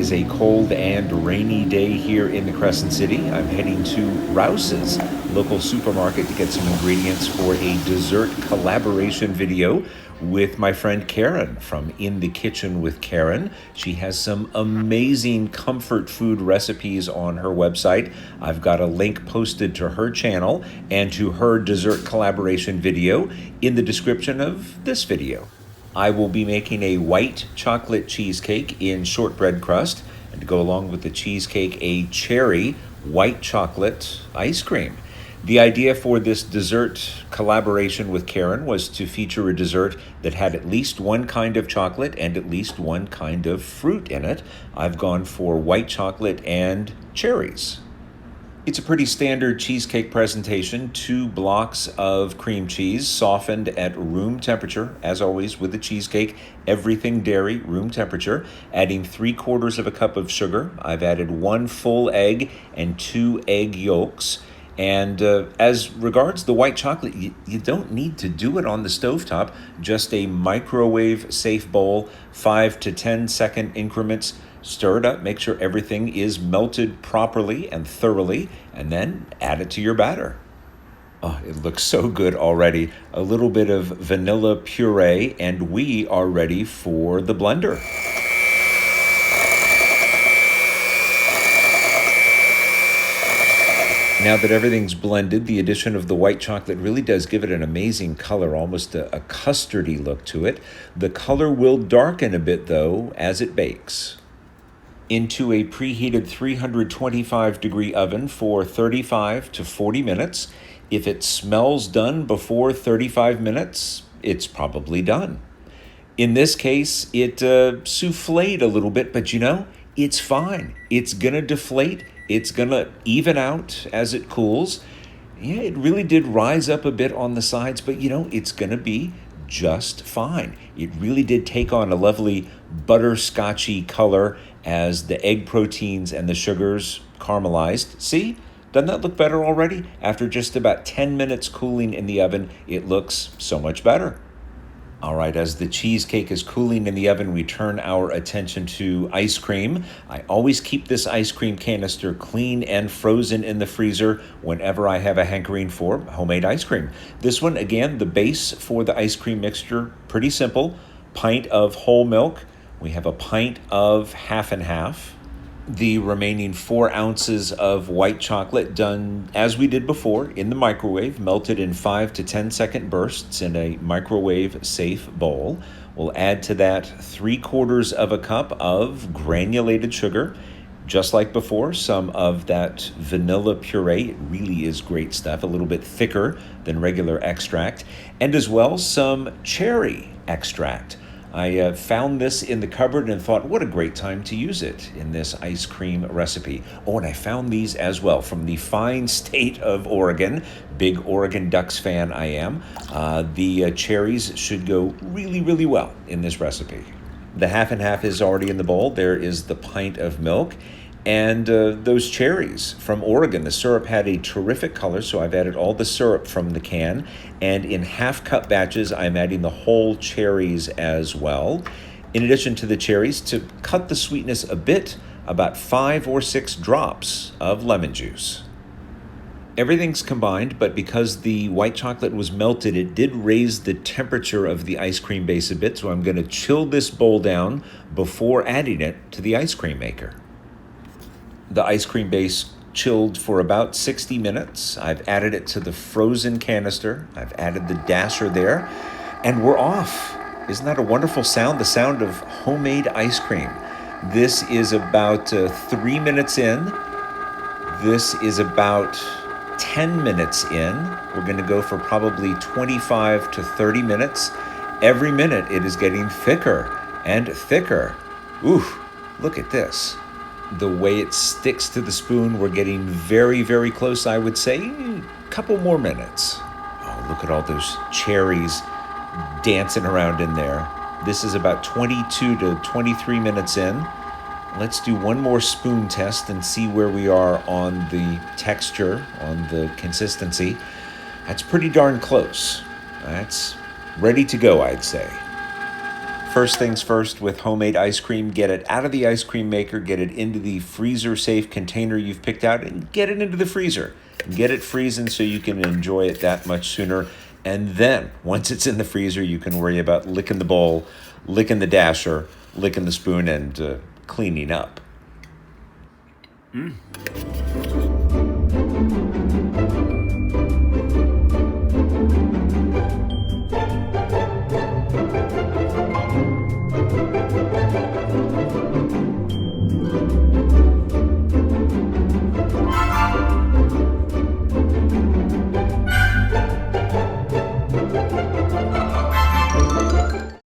is a cold and rainy day here in the Crescent City. I'm heading to Rouse's local supermarket to get some ingredients for a dessert collaboration video with my friend Karen from In the Kitchen with Karen. She has some amazing comfort food recipes on her website. I've got a link posted to her channel and to her dessert collaboration video in the description of this video. I will be making a white chocolate cheesecake in shortbread crust, and to go along with the cheesecake, a cherry white chocolate ice cream. The idea for this dessert collaboration with Karen was to feature a dessert that had at least one kind of chocolate and at least one kind of fruit in it. I've gone for white chocolate and cherries. It's a pretty standard cheesecake presentation. 2 blocks of cream cheese softened at room temperature, as always with the cheesecake, everything dairy, room temperature. Adding 3/4 of a cup of sugar. I've added 1 full egg and 2 egg yolks. And as regards the white chocolate, you don't need to do it on the stovetop. Just a microwave safe bowl, 5 to 10 second increments. Stir it up, make sure everything is melted properly and thoroughly, and then add it to your batter. Oh, it looks so good already. A little bit of vanilla puree, and we are ready for the blender. Now that everything's blended, the addition of the white chocolate really does give it an amazing color, almost a custardy look to it. The color will darken a bit, though, as it bakes. Into a preheated 325-degree oven for 35 to 40 minutes. If it smells done before 35 minutes, it's probably done. In this case, it souffled a little bit, but it's fine. It's gonna deflate. It's gonna even out as it cools. Yeah, it really did rise up a bit on the sides, but it's gonna be just fine. It really did take on a lovely butterscotchy color as the egg proteins and the sugars caramelized. See? Doesn't that look better already? After just about 10 minutes cooling in the oven, it looks so much better. All right, as the cheesecake is cooling in the oven, we turn our attention to ice cream. I always keep this ice cream canister clean and frozen in the freezer whenever I have a hankering for homemade ice cream. This one, again, the base for the ice cream mixture, pretty simple. Pint of whole milk. We have a pint of half and half. The remaining 4 ounces of white chocolate done as we did before in the microwave, melted in 5 to 10 second bursts in a microwave safe bowl. We'll add to that 3/4 of a cup of granulated sugar. Just like before, some of that vanilla puree. It really is great stuff, a little bit thicker than regular extract. And as well, some cherry extract. I found this in the cupboard and thought, what a great time to use it in this ice cream recipe. Oh, and I found these as well from the fine state of Oregon. Big Oregon Ducks fan I am. The cherries should go really, really well in this recipe. The half and half is already in the bowl. There is the pint of milk. And those cherries from Oregon, the syrup had a terrific color, so I've added all the syrup from the can. And in half-cup batches, I'm adding the whole cherries as well. In addition to the cherries, to cut the sweetness a bit, about 5 or 6 drops of lemon juice. Everything's combined, but because the white chocolate was melted, it did raise the temperature of the ice cream base a bit, so I'm going to chill this bowl down before adding it to the ice cream maker. The ice cream base chilled for about 60 minutes. I've added it to the frozen canister. I've added the dasher there, and we're off. Isn't that a wonderful sound? The sound of homemade ice cream. This is about 3 minutes in. This is about 10 minutes in. We're going to go for probably 25 to 30 minutes. Every minute it is getting thicker and thicker. Ooh, look at this. The way it sticks to the spoon, we're getting very, very close, I would say. A couple more minutes. Oh, look at all those cherries dancing around in there. This is about 22 to 23 minutes in. Let's do one more spoon test and see where we are on the texture, on the consistency. That's pretty darn close. That's ready to go, I'd say. First things first with homemade ice cream, get it out of the ice cream maker, get it into the freezer-safe container you've picked out, and get it into the freezer. Get it freezing so you can enjoy it that much sooner. And then, once it's in the freezer, you can worry about licking the bowl, licking the dasher, licking the spoon, and cleaning up.